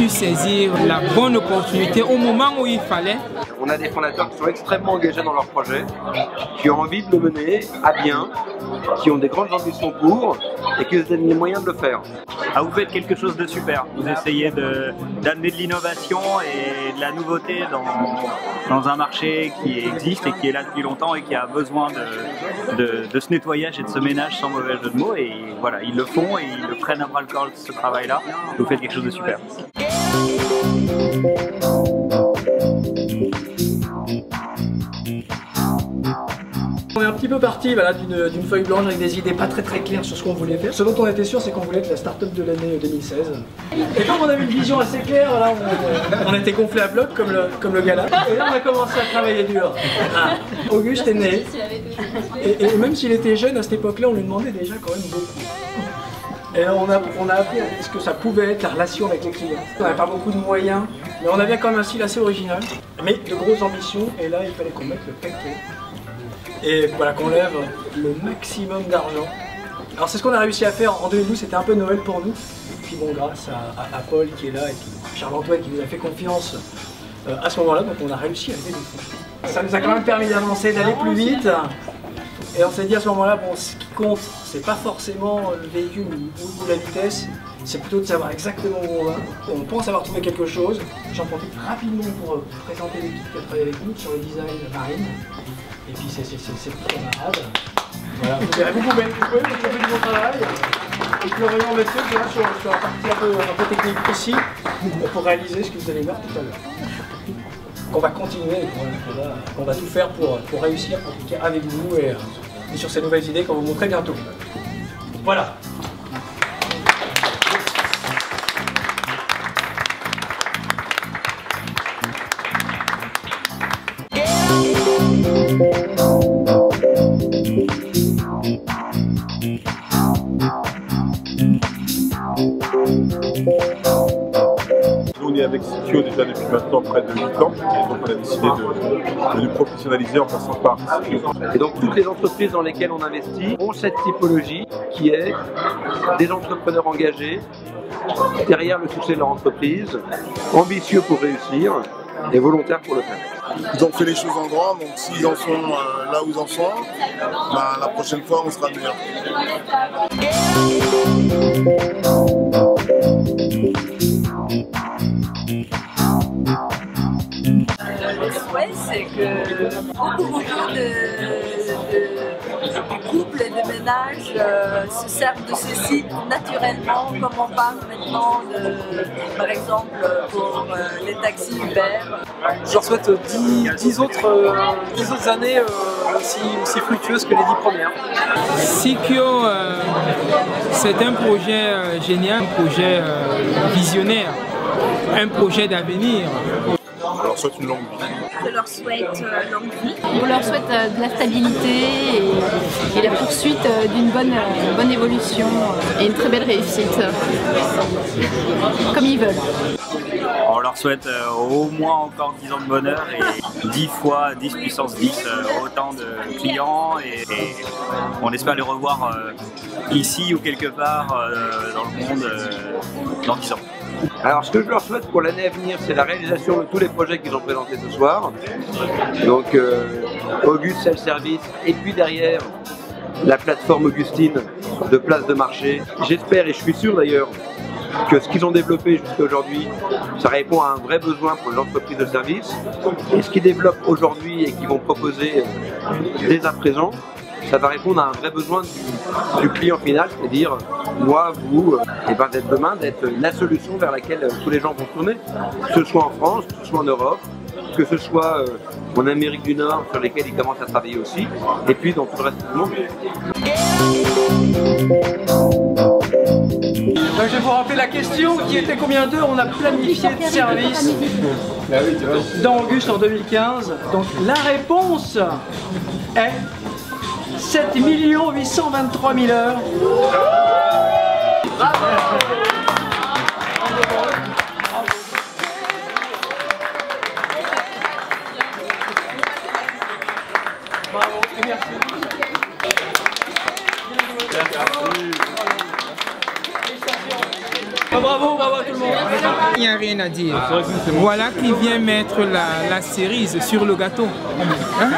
su saisir la bonne opportunité au moment où il fallait. On a des fondateurs qui sont extrêmement engagés dans leur projet, qui ont envie de le mener à bien, qui ont des grandes ambitions pour et qui se donnent les moyens de le faire. Ah, vous faites quelque chose de super. Vous essayez d'amener de l'innovation et de la nouveauté dans un marché qui existe et qui est là depuis longtemps et qui a besoin de ce nettoyage et de ce ménage sans mauvais jeu de mots. Et voilà, ils le font et ils le prennent à bras le corps ce travail-là. Vous faites quelque chose de super. On est un petit peu parti voilà, d'une feuille blanche avec des idées pas très claires sur ce qu'on voulait faire. Ce dont on était sûr, c'est qu'on voulait être la start-up de l'année 2016. Et comme on avait une vision assez claire, voilà, on était gonflé à bloc comme le gars-là. Et là, on a commencé à travailler dur. Auguste est né. Et même s'il était jeune à cette époque-là, on lui demandait déjà quand même beaucoup. Et là, on a appris ce que ça pouvait être la relation avec les clients. On n'avait pas beaucoup de moyens, mais on avait quand même un style assez original. Mais de grosses ambitions, et là, il fallait qu'on mette le paquet. Et voilà, qu'on lève le maximum d'argent. Alors c'est ce qu'on a réussi à faire en 2012, c'était un peu Noël pour nous. Et puis bon, grâce à Paul qui est là et puis Charles-Antoine qui nous a fait confiance à ce moment-là, donc on a réussi à lever des fonds. Ça nous a quand même permis d'avancer, d'aller plus vite. Et on s'est dit à ce moment-là, bon, ce qui compte, c'est pas forcément le véhicule ou la vitesse, c'est plutôt de savoir exactement où on va. On pense avoir trouvé quelque chose. J'en profite rapidement pour présenter l'équipe qui a travaillé avec nous sur le design marine. Et puis c'est petits camarades. Voilà, vous verrez, vous pouvez faire du bon travail. Et Florian Messieurs qui est là sur la partie un peu technique aussi pour réaliser ce que vous allez voir tout à l'heure. Qu'on va continuer et qu'on va tout faire pour réussir avec vous et sur ces nouvelles idées qu'on va vous montrer bientôt. Voilà. On est avec Sikio déjà depuis maintenant près de 8 ans et donc on a décidé de nous professionnaliser en passant par Sikio. Et donc toutes les entreprises dans lesquelles on investit ont cette typologie qui est des entrepreneurs engagés derrière le succès de leur entreprise, ambitieux pour réussir et volontaires pour le faire. Ils ont fait les choses en droit, donc s'ils en sont là où ils en sont, bah, la prochaine fois on sera meilleur. Le souhait, c'est que beaucoup de couples et de ménages se servent de ce site naturellement, comme on parle maintenant, par exemple, pour les taxis Uber. Je leur souhaite 10 autres années aussi fructueuses que les 10 premières. Sikio, c'est un projet génial, un projet visionnaire, un projet d'avenir. On leur souhaite une longue vie. Je leur souhaite longue vie. On leur souhaite de la stabilité et la poursuite d'une bonne évolution et une très belle réussite, comme ils veulent. On leur souhaite au moins encore 10 ans de bonheur et 10 fois 10 puissance 10 autant de clients et on espère les revoir ici ou quelque part dans le monde dans 10 ans. Alors ce que je leur souhaite pour l'année à venir, c'est la réalisation de tous les projets qu'ils ont présentés ce soir. Donc Auguste Self-Service et puis derrière la plateforme Augustine de place de marché. J'espère et je suis sûr d'ailleurs que ce qu'ils ont développé jusqu'à aujourd'hui, ça répond à un vrai besoin pour les entreprises de service. Et ce qu'ils développent aujourd'hui et qu'ils vont proposer dès à présent, ça va répondre à un vrai besoin du client final, c'est-à-dire moi, vous, et ben d'être demain, d'être la solution vers laquelle tous les gens vont tourner, que ce soit en France, que ce soit en Europe, que ce soit en Amérique du Nord, sur lesquels ils commencent à travailler aussi, et puis dans tout le reste du monde. Donc je vais vous rappeler la question qui était combien d'heures on a planifié de service dans Auguste en 2015. Donc la réponse est 7 823 000 heures. Bravo. Bravo et merci. Félicitations. Bravo, bravo à tout le monde. Il n'y a rien à dire. Voilà qui vient mettre la cerise sur le gâteau. Hein?